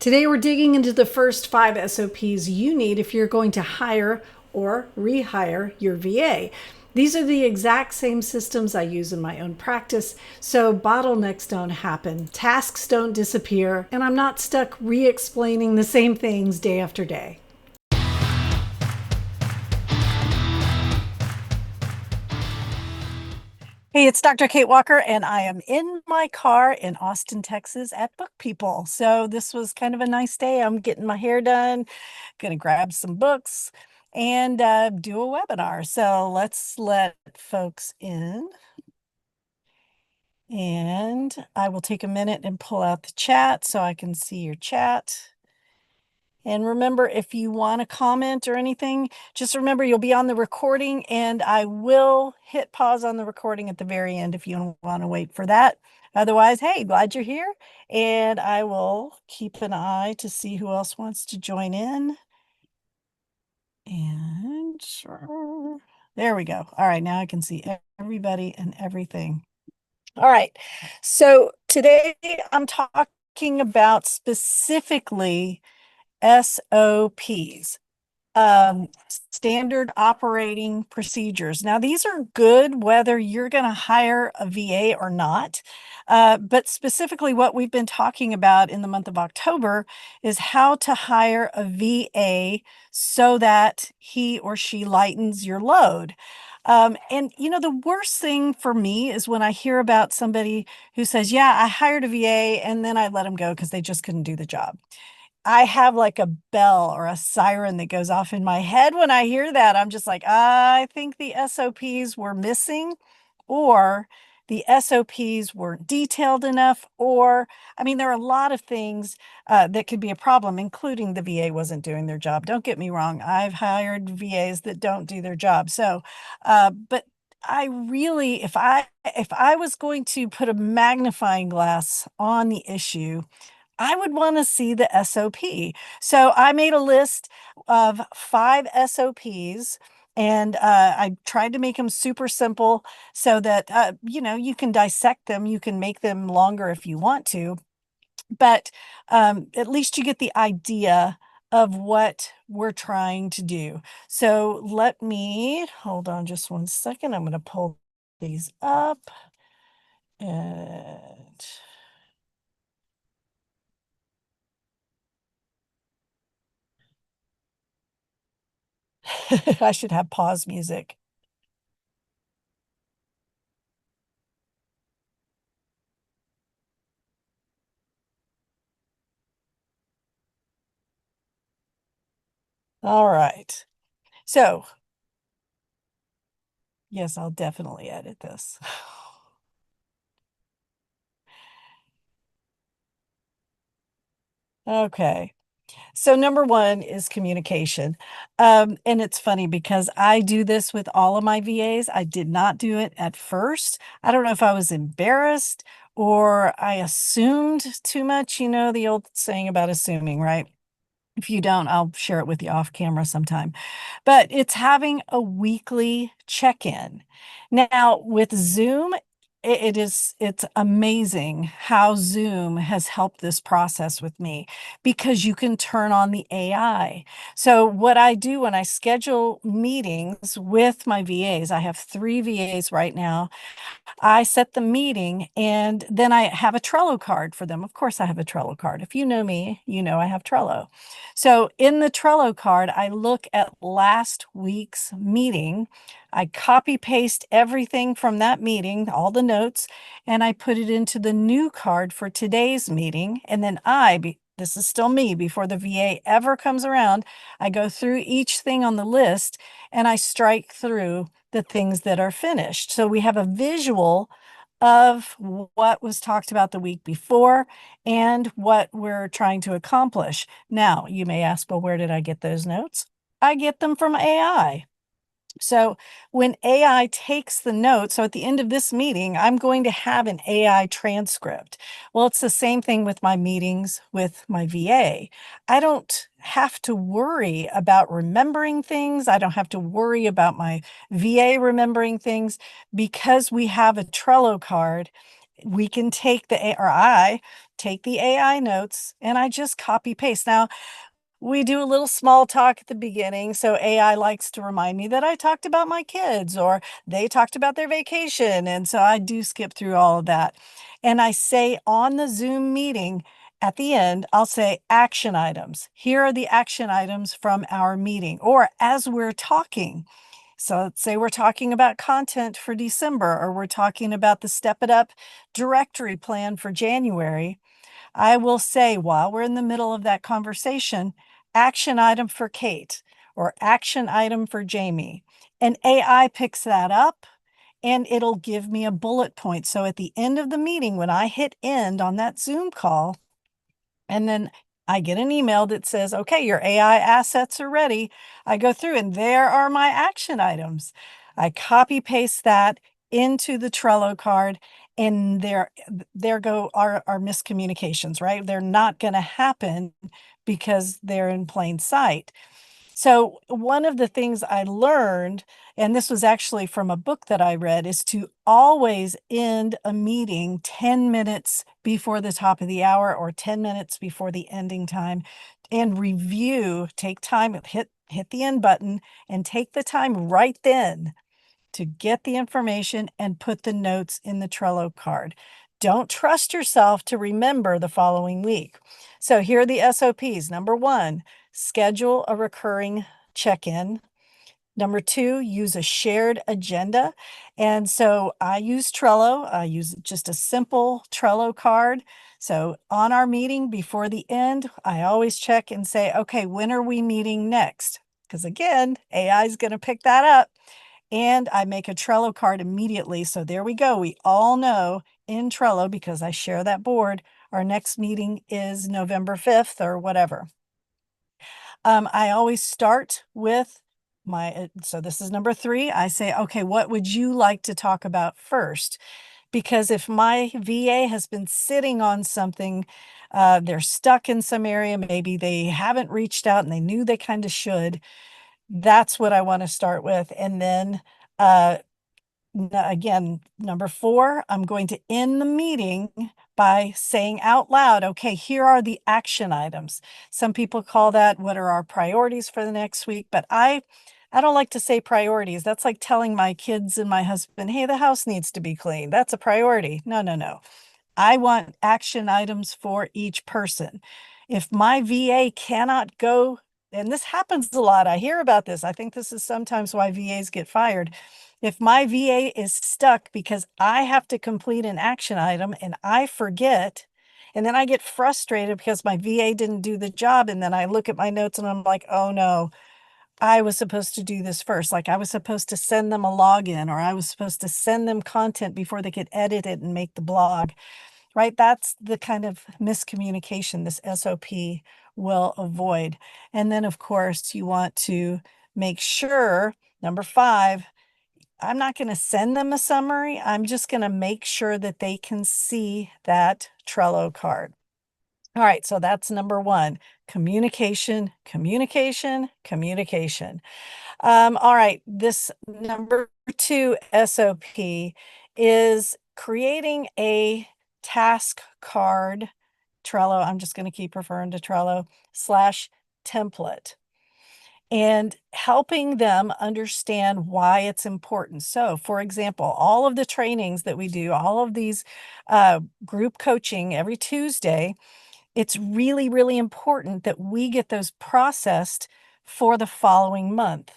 Today, we're digging into the first 5 SOPs you need if you're going to hire or rehire your VA. These are the exact same systems I use in my own practice, so bottlenecks don't happen, tasks don't disappear, and I'm not stuck re explaining the same things day after day. Hey, it's Dr. Kate Walker, and I am in my car in Austin, Texas at Book People. So this was kind of a nice day. I'm getting my hair done, gonna grab some books and do a webinar. So let's let folks in. And I will take a minute and pull out the chat so I can see your chat. And remember, if you want to comment or anything, just remember you'll be on the recording, and I will hit pause on the recording at the very end if you want to wait for that. Otherwise, hey, glad you're here, and I will keep an eye to see who else wants to join in. And there we go. All right, now I can see everybody and everything. All right, so today I'm talking about specifically SOPs, standard operating procedures. Now, these are good whether you're going to hire a VA or not. But specifically, what we've been talking about in the month of October is how to hire a VA so that he or she lightens your load. And the worst thing for me is when I hear about somebody who says, yeah, I hired a VA and then I let them go because they just couldn't do the job. I have like a bell or a siren that goes off in my head when I hear that. I'm just like, I think the SOPs were missing, or the SOPs weren't detailed enough, or, I mean, there are a lot of things that could be a problem, including the VA wasn't doing their job. Don't get me wrong. I've hired VAs that don't do their job. So, but I really, if I was going to put a magnifying glass on the issue, I would want to see the SOP. So I made a list of 5 SOPs, and I tried to make them super simple so that you can dissect them. You can make them longer if you want to, but at least you get the idea of what we're trying to do. So let me hold on just one second. I'm going to pull these up and I should have pause music. All right. So, yes, I'll definitely edit this. Okay. So number 1 is communication. And it's funny because I do this with all of my VAs. I did not do it at first. I don't know if I was embarrassed or I assumed too much, the old saying about assuming, right? If you don't, I'll share it with you off camera sometime. But it's having a weekly check-in. Now, with Zoom, it's amazing how Zoom has helped this process with me because you can turn on the AI. So what I do when I schedule meetings with my VAs, I have 3 VAs right now. I set the meeting and then I have a Trello card for them. Of course, I have a Trello card. If you know me, you know I have Trello. So in the Trello card, I look at last week's meeting. I copy paste everything from that meeting, all the notes, and I put it into the new card for today's meeting. And then this is still me before the VA ever comes around. I go through each thing on the list and I strike through the things that are finished. So we have a visual of what was talked about the week before and what we're trying to accomplish. Now, you may ask, well, where did I get those notes? I get them from AI. So when AI takes the notes, so at the end of this meeting, I'm going to have an AI transcript. Well, it's the same thing with my meetings with my VA. I don't have to worry about remembering things. I don't have to worry about my VA remembering things because we have a Trello card. We can take or I take the AI notes and I just copy paste. Now, we do a little small talk at the beginning, so AI likes to remind me that I talked about my kids or they talked about their vacation, and so I do skip through all of that. And I say on the Zoom meeting at the end, I'll say action items. Here are the action items from our meeting, or as we're talking. So let's say we're talking about content for December, or we're talking about the Step It Up directory plan for January. I will say while we're in the middle of that conversation, action item for Kate or action item for Jamie. And AI picks that up and it'll give me a bullet point. So at the end of the meeting, when I hit end on that Zoom call, and then I get an email that says, okay, your AI assets are ready. I go through and there are my action items. I copy paste that into the Trello card and there go our miscommunications, right? They're not going to happen because they're in plain sight. So one of the things I learned, and this was actually from a book that I read, is to always end a meeting 10 minutes before the top of the hour or 10 minutes before the ending time and review, take time, hit the end button and take the time right then to get the information and put the notes in the Trello card. Don't trust yourself to remember the following week. So here are the SOPs. Number one, schedule a recurring check-in. Number two, use a shared agenda. And so I use Trello. I use just a simple Trello card. So on our meeting before the end, I always check and say, okay, when are we meeting next? Because again, AI is going to pick that up. And I make a Trello card immediately. So there we go. We all know in Trello, because I share that board, our next meeting is November 5th or whatever. I always start with so this is number three. I say, okay, what would you like to talk about first? Because if my VA has been sitting on something, they're stuck in some area, maybe they haven't reached out and they knew they kind of should, that's what I want to start with. And then again, number four, I'm going to end the meeting by saying out loud, okay, here are the action items. Some people call that what are our priorities for the next week, but I don't like to say priorities. That's like telling my kids and my husband, hey, the house needs to be cleaned. That's a priority. No, no, no. I want action items for each person. If my VA cannot go, and this happens a lot, I hear about this. I think this is sometimes why VAs get fired. If my VA is stuck because I have to complete an action item and I forget, and then I get frustrated because my VA didn't do the job, and then I look at my notes and I'm like, oh no, I was supposed to do this first. Like I was supposed to send them a login, or I was supposed to send them content before they could edit it and make the blog, right? That's the kind of miscommunication this SOP will avoid. And then, of course, you want to make sure, number five, I'm not going to send them a summary. I'm just going to make sure that they can see that Trello card. All right, so that's number one, communication, communication, communication. All right, this number two SOP is creating a task card, Trello, I'm just going to keep referring to Trello, slash template, and helping them understand why it's important. So, for example, all of the trainings that we do, all of these group coaching every Tuesday, it's really, really important that we get those processed for the following month.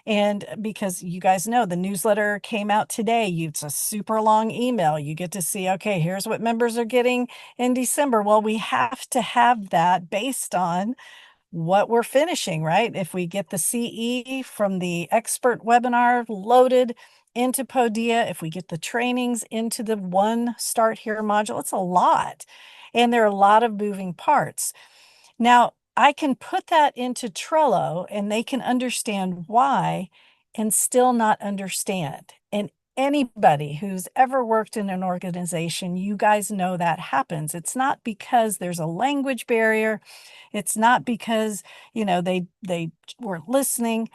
And because you guys know the newsletter came out today, it's a super long email. You get to see, okay, here's what members are getting in December. Well, we have to have that based on what we're finishing, right? If we get the CE from the expert webinar loaded into Podia, if we get the trainings into the one Start Here module, it's a lot. And there are a lot of moving parts. Now, I can put that into Trello and they can understand why and still not understand. And anybody who's ever worked in an organization, you guys know that happens. It's not because there's a language barrier. It's not because, they weren't listening.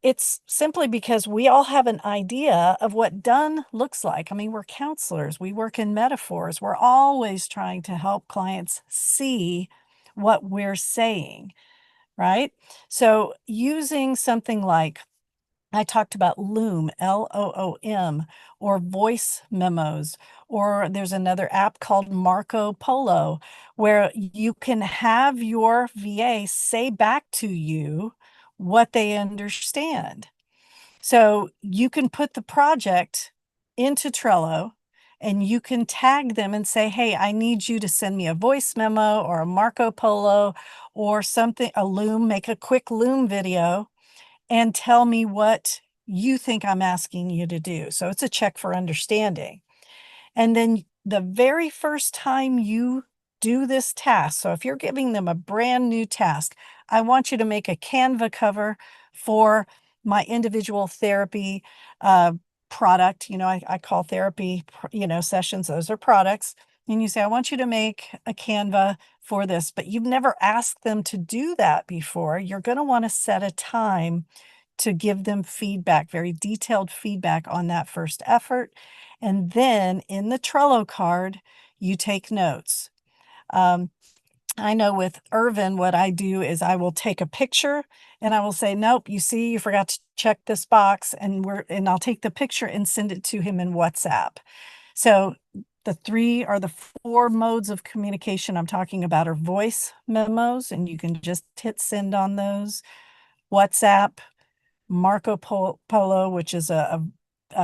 It's simply because we all have an idea of what done looks like. I mean, we're counselors, we work in metaphors. We're always trying to help clients see what we're saying, right? So using something like I talked about Loom, Loom, or voice memos, or there's another app called Marco Polo, where you can have your VA say back to you what they understand. So you can put the project into Trello and you can tag them and say, hey, I need you to send me a voice memo or a Marco Polo or something, a Loom, make a quick Loom video and tell me what you think I'm asking you to do. So it's a check for understanding. And then the very first time you do this task, so if you're giving them a brand new task, I want you to make a Canva cover for my individual therapy uh, product. I call therapy, sessions, those are products. And you say, I want you to make a Canva for this, but you've never asked them to do that before. You're going to want to set a time to give them feedback, very detailed feedback on that first effort. And then in the Trello card, you take notes. Um, I know with Irvin, what I do is I will take a picture and I will say, nope, you see, you forgot to check this box. And I'll take the picture and send it to him in WhatsApp. So the three or the four modes of communication I'm talking about are voice memos, and you can just hit send on those, WhatsApp, Marco Polo, which is a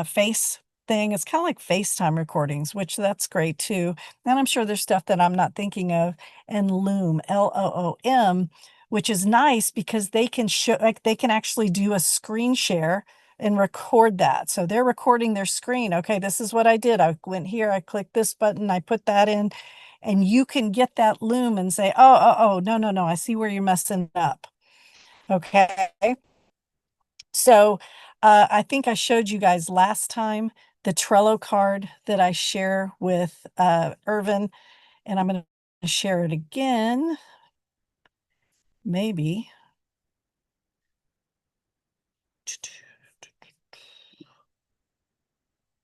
face thing. It's kind of like FaceTime recordings, which that's great too. And I'm sure there's stuff that I'm not thinking of. And Loom, Loom, which is nice because they can show, like they can actually do a screen share and record that. So they're recording their screen. Okay, this is what I did. I went here, I clicked this button, I put that in, and you can get that Loom and say, oh, no, no, no, I see where you're messing up. Okay. So I think I showed you guys last time the Trello card that I share with Irvin, and I'm going to share it again, maybe.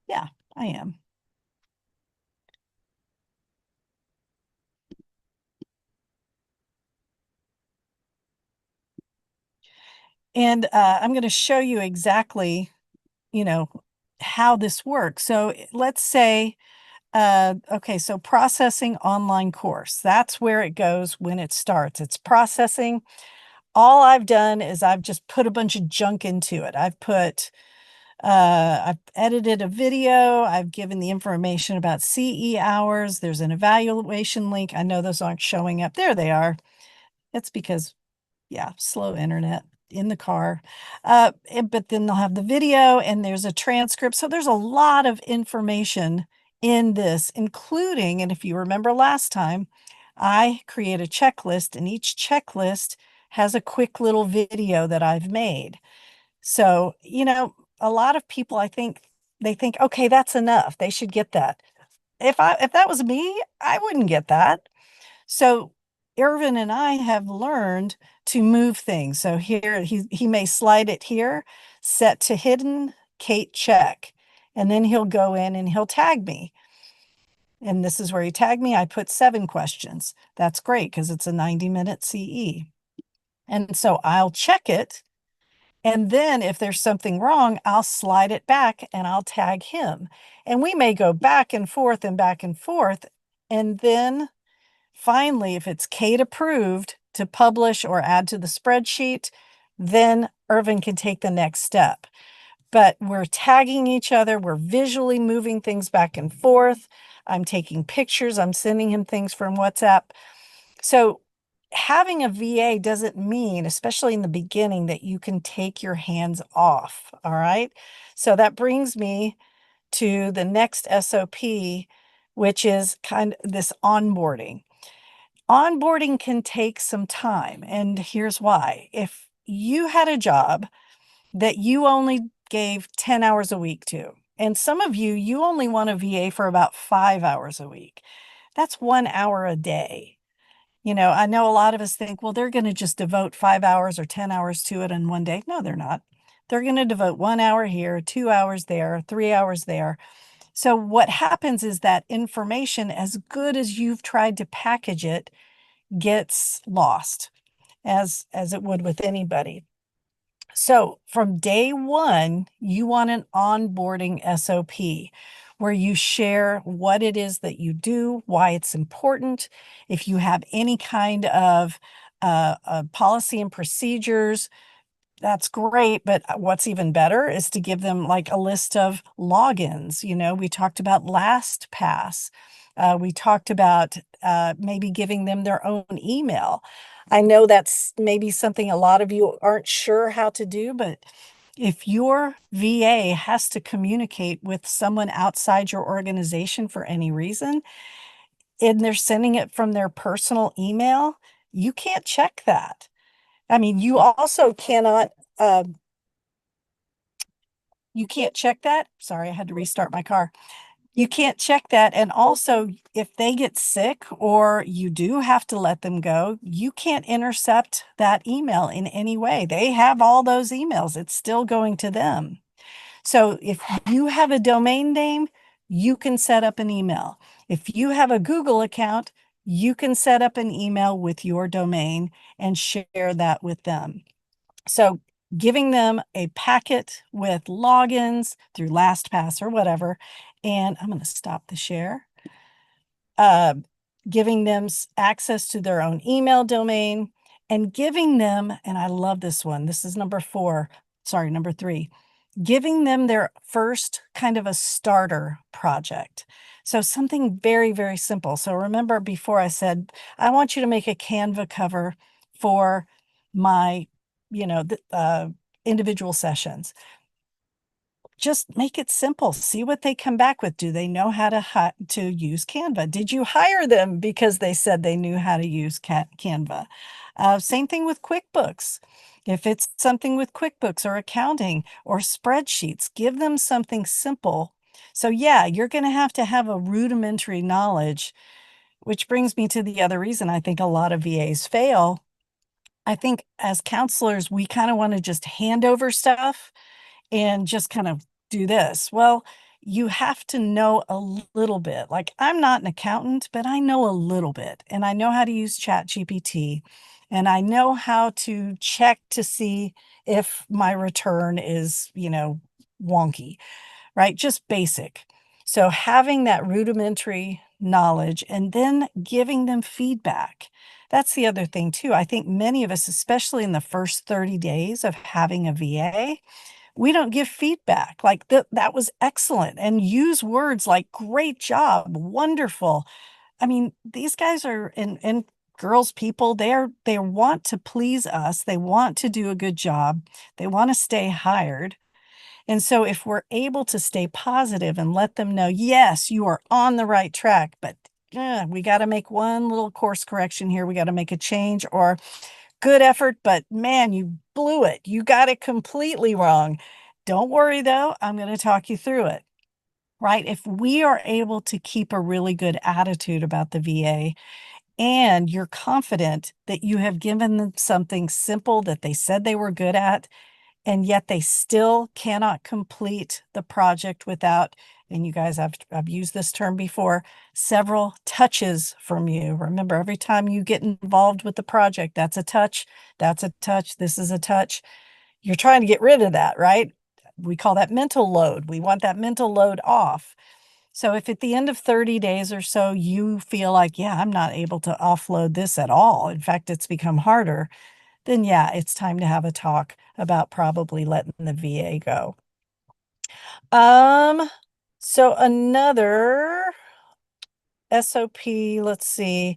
Yeah, I am. And I'm going to show you exactly, you know, how this works. So let's say, okay, so processing online course, that's where it goes when it starts. It's processing. All I've done is I've just put a bunch of junk into it. I've edited a video. I've given the information about CE hours. There's an evaluation link. I know those aren't showing up. There they are. It's because, yeah, slow internet in the car. But then they'll have the video and there's a transcript. So there's a lot of information in this, including, and if you remember last time, I create a checklist and each checklist has a quick little video that I've made. So, a lot of people, I think they think, okay, that's enough. They should get that. If that was me, I wouldn't get that. So Irvin and I have learned to move things. So here he may slide it here, set to hidden, Kate check. And then he'll go in and he'll tag me. And this is where he tagged me. I put 7 questions. That's great because it's a 90-minute CE. And so I'll check it. And then if there's something wrong, I'll slide it back and I'll tag him. And we may go back and forth and back and forth. And then finally, if it's Kate approved to publish or add to the spreadsheet, then Irvin can take the next step. But we're tagging each other, we're visually moving things back and forth. I'm taking pictures, I'm sending him things from WhatsApp. So having a VA doesn't mean, especially in the beginning, that you can take your hands off. All right. So that brings me to the next SOP, which is kind of this onboarding. Onboarding can take some time, and here's why. If you had a job that you only gave 10 hours a week to, and some of you, you only want a VA for about 5 hours a week, that's 1 hour a day. I know a lot of us think, well, they're going to just devote 5 hours or 10 hours to it in one day. No, they're not. They're going to devote 1 hour here, 2 hours there, 3 hours there. So what happens is that information, as good as you've tried to package it, gets lost, as it would with anybody. So from day one, you want an onboarding SOP where you share what it is that you do, why it's important. If you have any kind of policy and procedures, that's great, but what's even better is to give them like a list of logins. We talked about LastPass. We talked about maybe giving them their own email. I know that's maybe something a lot of you aren't sure how to do, but if your VA has to communicate with someone outside your organization for any reason, and they're sending it from their personal email, you can't check that. I mean, you also cannot you can't check that. Sorry, I had to restart my car. You can't check that. And also, if they get sick or you do have to let them go, you can't intercept that email in any way. They have all those emails, it's still going to them. So if you have a domain name, you can set up an email. If you have a Google account, you can set up an email with your domain and share that with them. So giving them a packet with logins through LastPass or whatever, and I'm going to stop the share. Giving them access to their own email domain and giving them, and I love this one, this is number 3, giving them their first kind of a starter project. So something very, very simple. So remember before I said, I want you to make a Canva cover for my, individual sessions. Just make it simple. See what they come back with. Do they know how to use Canva? Did you hire them because they said they knew how to use Canva? Same thing with QuickBooks. If it's something with QuickBooks or accounting or spreadsheets, give them something simple. So yeah, you're going to have a rudimentary knowledge, which brings me to the other reason I think a lot of VAs fail. I think as counselors, we kind of want to just hand over stuff and just kind of do this. Well, you have to know a little bit. Like, I'm not an accountant, but I know a little bit, and I know how to use ChatGPT, and I know how to check to see if my return is, wonky, right? Just basic. So having that rudimentary knowledge and then giving them feedback. That's the other thing too. I think many of us, especially in the first 30 days of having a VA, we don't give feedback like that was excellent and use words like great job, wonderful. I mean, these guys are and girls, people, they want to please us. They want to do a good job. They want to stay hired. And so if we're able to stay positive and let them know, yes, you are on the right track, but we got to make one little course correction here. We got to make a change, or good effort, but man, you blew it. You got it completely wrong. Don't worry though, I'm going to talk you through it, right? If we are able to keep a really good attitude about the VA and you're confident that you have given them something simple that they said they were good at, and yet they still cannot complete the project without, and you guys, I've used this term before, several touches from you. Remember, every time you get involved with the project, that's a touch, this is a touch. You're trying to get rid of that, right? We call that mental load. We want that mental load off. So if at the end of 30 days or so, you feel like, yeah, I'm not able to offload this at all. In fact, it's become harder, then yeah, it's time to have a talk about probably letting the VA go. So another SOP, let's see,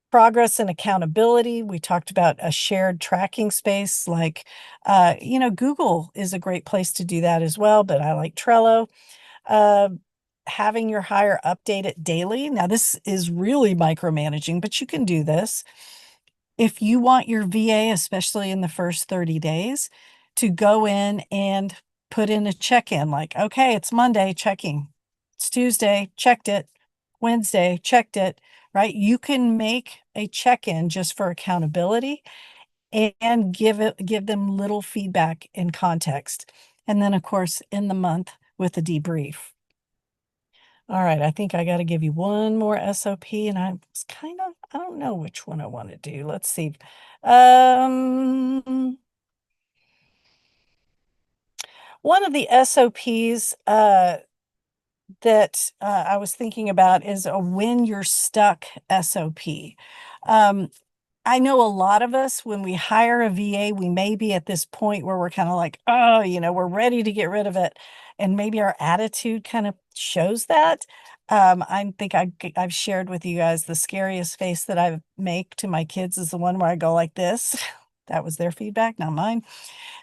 progress and accountability. We talked about a shared tracking space, like, Google is a great place to do that as well, but I like Trello. Uh, Having your hire update it daily. Now, this is really micromanaging, but you can do this. If you want your VA, especially in the first 30 days, to go in and put in a check-in, like, okay, it's Monday, checking. It's Tuesday, checked it. Wednesday, checked it, right? You can make a check-in just for accountability. and give them little feedback and context. And then, of course, end the month with a debrief. All right, I think I got to give you one more SOP, and I don't know which one I want to do. Let's see. Um, One of the SOPs that I was thinking about is a when you're stuck SOP. Um, I know a lot of us, when we hire a VA, we may be at this point where we're kind of like, oh, we're ready to get rid of it. And maybe our attitude kind of shows that. I think I've shared with you guys the scariest face that I make to my kids is the one where I go like this. That was their feedback, not mine.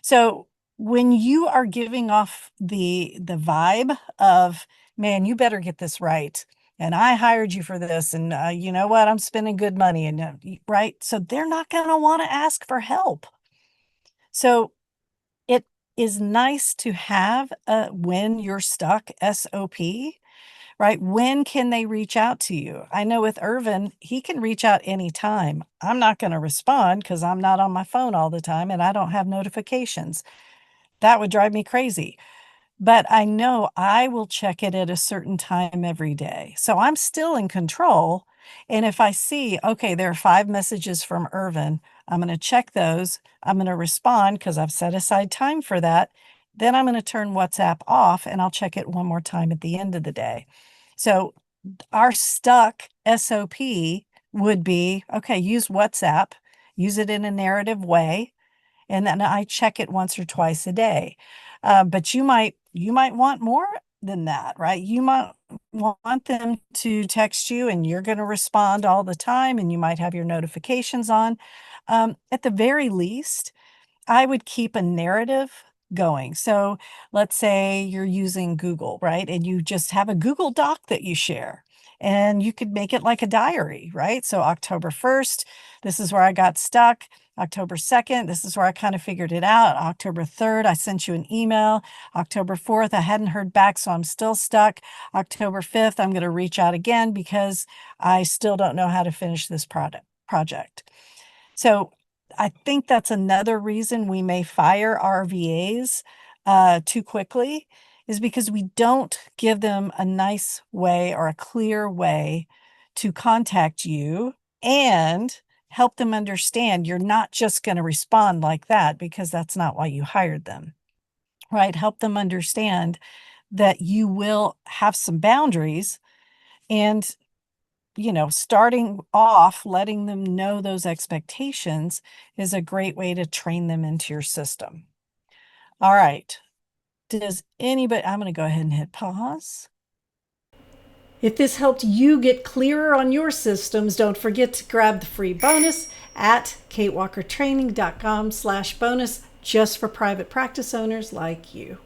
So when you are giving off the vibe of, man, you better get this right, and I hired you for this, and you know what, I'm spending good money, and right, so they're not going to want to ask for help. So it is nice to have a when you're stuck SOP, right? When can they reach out to you? I know with Irvin, he can reach out anytime. I'm not going to respond because I'm not on my phone all the time and I don't have notifications. That would drive me crazy. But I know I will check it at a certain time every day. So I'm still in control. And if I see, okay, there are 5 messages from Irvin, I'm going to check those. I'm going to respond because I've set aside time for that. Then I'm going to turn WhatsApp off and I'll check it one more time at the end of the day. So our stuck SOP would be, okay, use WhatsApp, use it in a narrative way, and then I check it once or twice a day. But you might want more than that, right? You might want them to text you and you're going to respond all the time, and you might have your notifications on. At the very least, I would keep a narrative going. So let's say you're using Google, right? And you just have a Google Doc that you share. And you could make it like a diary, right? So October 1st, this is where I got stuck. October 2nd, this is where I kind of figured it out. October 3rd, I sent you an email. October 4th, I hadn't heard back, so I'm still stuck. October 5th, I'm going to reach out again because I still don't know how to finish this project. So I think that's another reason we may fire our VAs too quickly, is because we don't give them a nice way or a clear way to contact you and help them understand you're not just going to respond like that because that's not why you hired them, right? Help them understand that you will have some boundaries, and starting off, letting them know those expectations is a great way to train them into your system. All right. I'm going to go ahead and hit pause. If this helped you get clearer on your systems, don't forget to grab the free bonus at katewalkertraining.com/bonus just for private practice owners like you.